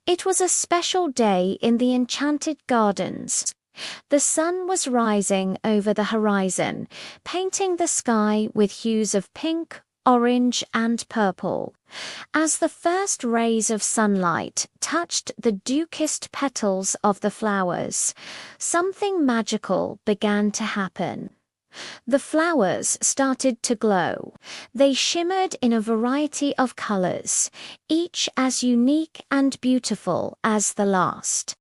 It was a special day in the enchanted gardens. The sun was rising over the horizon, painting the sky with hues of pink, orange, and purple. As the first rays of sunlight touched the dew-kissed petals of the flowers, something magical began to happen. The flowers started to glow. They shimmered in a variety of colors, each as unique and beautiful as the last.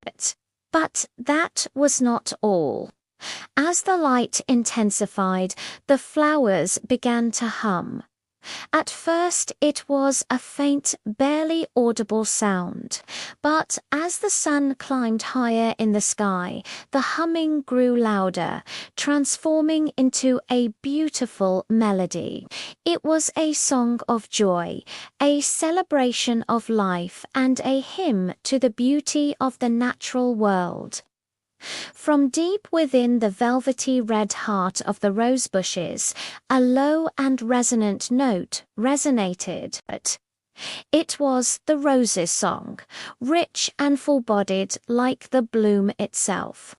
But that was not all. As the light intensified, the flowers began to hum. At first it was a faint, barely audible sound, but as the sun climbed higher in the sky, the humming grew louder, transforming into a beautiful melody. It was a song of joy, a celebration of life, and a hymn to the beauty of the natural world. From deep within the velvety red heart of the rose bushes, a low and resonant note resonated. It was the rose's song, rich and full-bodied like the bloom itself.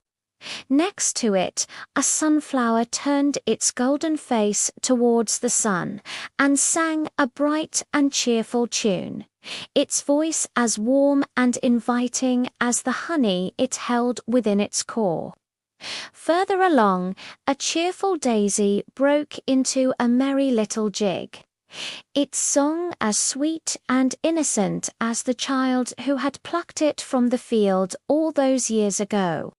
Next to it, a sunflower turned its golden face towards the sun and sang a bright and cheerful tune, its voice as warm and inviting as the honey it held within its core. Further along, a cheerful daisy broke into a merry little jig. Its song as sweet and innocent as the child who had plucked it from the field all those years ago.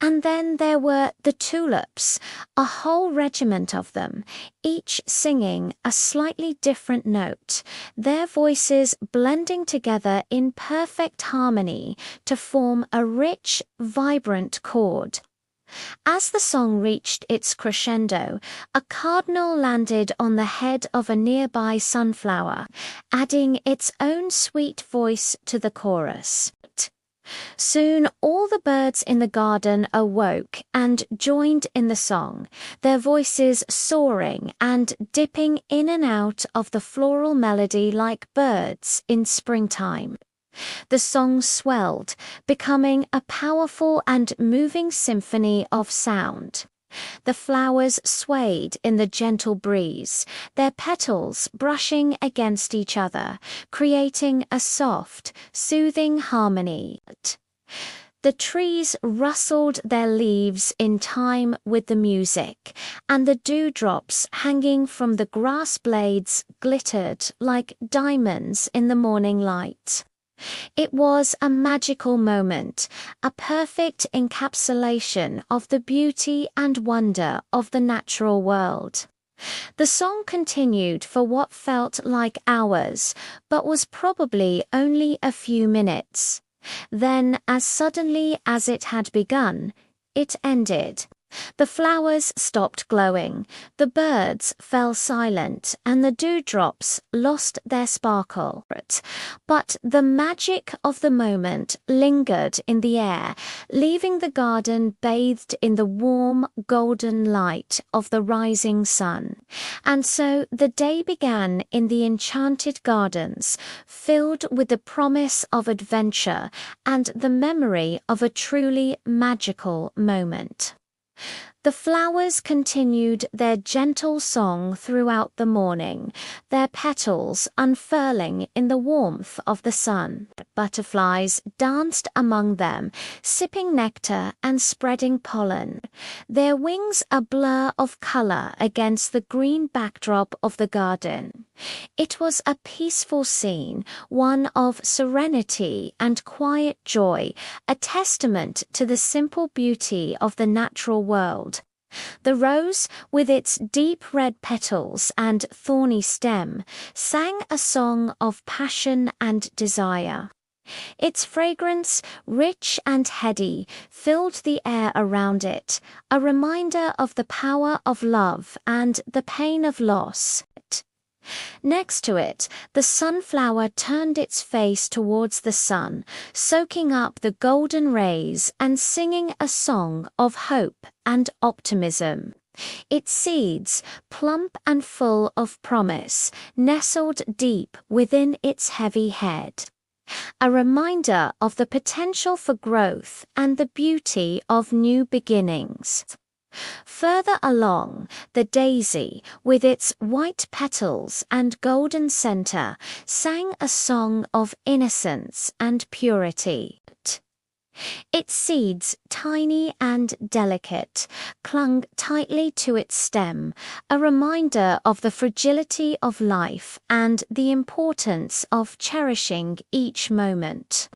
And then there were the tulips, a whole regiment of them, each singing a slightly different note, their voices blending together in perfect harmony to form a rich, vibrant chord. As the song reached its crescendo, a cardinal landed on the head of a nearby sunflower, adding its own sweet voice to the chorus. Soon all the birds in the garden awoke and joined in the song, their voices soaring and dipping in and out of the floral melody like birds in springtime. The song swelled, becoming a powerful and moving symphony of sound. The flowers swayed in the gentle breeze, their petals brushing against each other, creating a soft, soothing harmony. The trees rustled their leaves in time with the music, and the dewdrops hanging from the grass blades glittered like diamonds in the morning light. It was a magical moment, a perfect encapsulation of the beauty and wonder of the natural world. The song continued for what felt like hours, but was probably only a few minutes. Then, as suddenly as it had begun, it ended. The flowers stopped glowing, the birds fell silent, and the dewdrops lost their sparkle. But the magic of the moment lingered in the air, leaving the garden bathed in the warm, golden light of the rising sun. And so the day began in the enchanted gardens, filled with the promise of adventure and the memory of a truly magical moment. The flowers continued their gentle song throughout the morning, their petals unfurling in the warmth of the sun. Butterflies danced among them, sipping nectar and spreading pollen, their wings a blur of color against the green backdrop of the garden. It was a peaceful scene, one of serenity and quiet joy, a testament to the simple beauty of the natural world. The rose, with its deep red petals and thorny stem, sang a song of passion and desire. Its fragrance, rich and heady, filled the air around it, a reminder of the power of love and the pain of loss. Next to it, the sunflower turned its face towards the sun, soaking up the golden rays and singing a song of hope and optimism. Its seeds, plump and full of promise, nestled deep within its heavy head. a reminder of the potential for growth and the beauty of new beginnings. Further along, the daisy, with its white petals and golden center, sang a song of innocence and purity. Its seeds, tiny and delicate, clung tightly to its stem, a reminder of the fragility of life and the importance of cherishing each moment.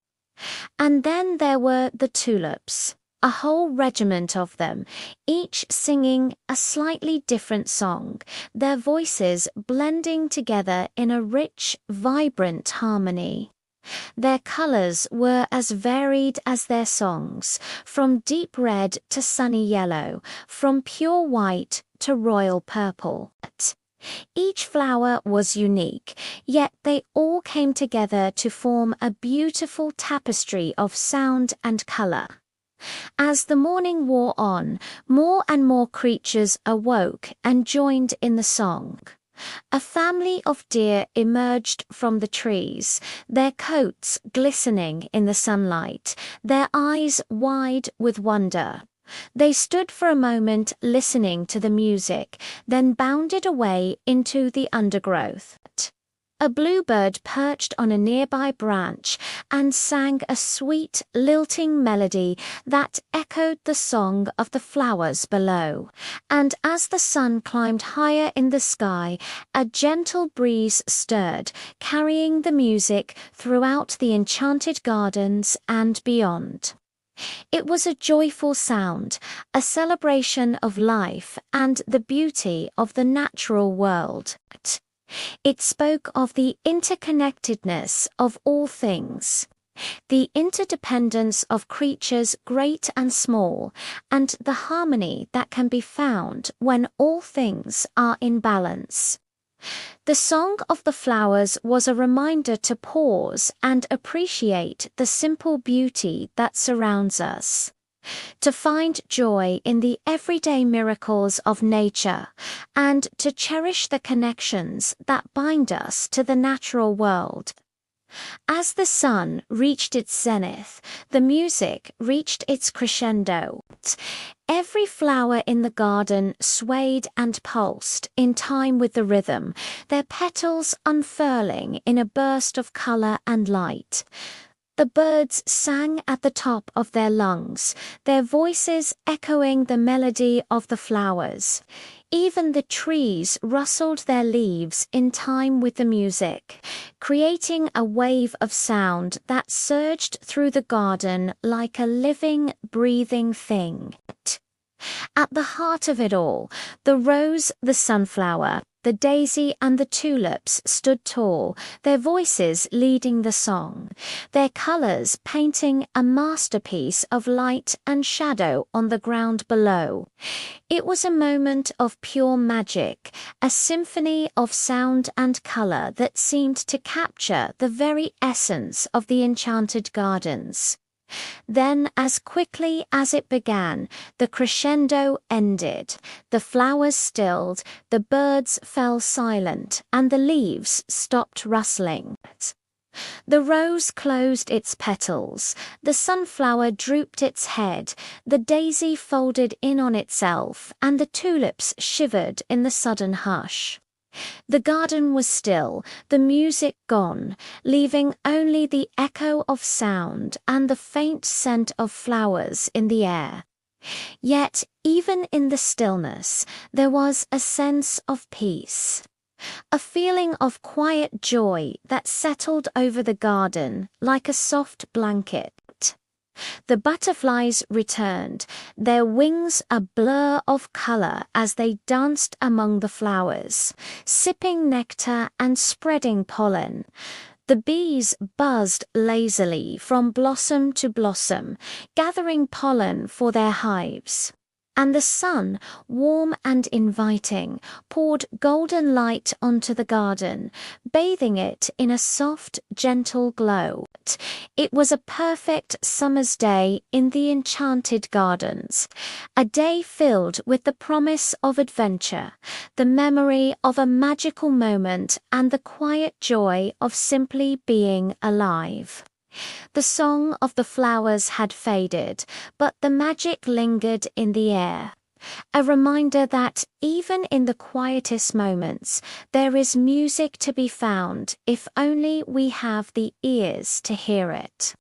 And then there were the tulips, a whole regiment of them, each singing a slightly different song, their voices blending together in a rich, vibrant harmony. Their colors were as varied as their songs, from deep red to sunny yellow, from pure white to royal purple. Each flower was unique, yet they all came together to form a beautiful tapestry of sound and color. As the morning wore on, more and more creatures awoke and joined in the song. A family of deer emerged from the trees, their coats glistening in the sunlight, their eyes wide with wonder. They stood for a moment listening to the music, then bounded away into the undergrowth. A bluebird perched on a nearby branch and sang a sweet, lilting melody that echoed the song of the flowers below. And as the sun climbed higher in the sky, a gentle breeze stirred, carrying the music throughout the enchanted gardens and beyond. It was a joyful sound, a celebration of life and the beauty of the natural world. It spoke of the interconnectedness of all things, the interdependence of creatures great and small, and the harmony that can be found when all things are in balance. The song of the flowers was a reminder to pause and appreciate the simple beauty that surrounds us, to find joy in the everyday miracles of nature, and to cherish the connections that bind us to the natural world. As the sun reached its zenith, the music reached its crescendo. Every flower in the garden swayed and pulsed in time with the rhythm, their petals unfurling in a burst of color and light. The birds sang at the top of their lungs, their voices echoing the melody of the flowers. Even the trees rustled their leaves in time with the music, creating a wave of sound that surged through the garden like a living, breathing thing. At the heart of it all, the rose, the sunflower, the daisy and the tulips stood tall, their voices leading the song, their colors painting a masterpiece of light and shadow on the ground below. It was a moment of pure magic, a symphony of sound and color that seemed to capture the very essence of the enchanted gardens. Then, as quickly as it began, the crescendo ended. The flowers stilled, the birds fell silent, and the leaves stopped rustling. The rose closed its petals, the sunflower drooped its head, the daisy folded in on itself, and the tulips shivered in the sudden hush. The garden was still, the music gone, leaving only the echo of sound and the faint scent of flowers in the air. Yet, even in the stillness, there was a sense of peace, a feeling of quiet joy that settled over the garden like a soft blanket. The butterflies returned, their wings a blur of color as they danced among the flowers, sipping nectar and spreading pollen. The bees buzzed lazily from blossom to blossom, gathering pollen for their hives. And the sun, warm and inviting, poured golden light onto the garden, bathing it in a soft, gentle glow. It was a perfect summer's day in the enchanted gardens, a day filled with the promise of adventure, the memory of a magical moment, and the quiet joy of simply being alive. The song of the flowers had faded, but the magic lingered in the air. A reminder that even in the quietest moments, there is music to be found if only we have the ears to hear it.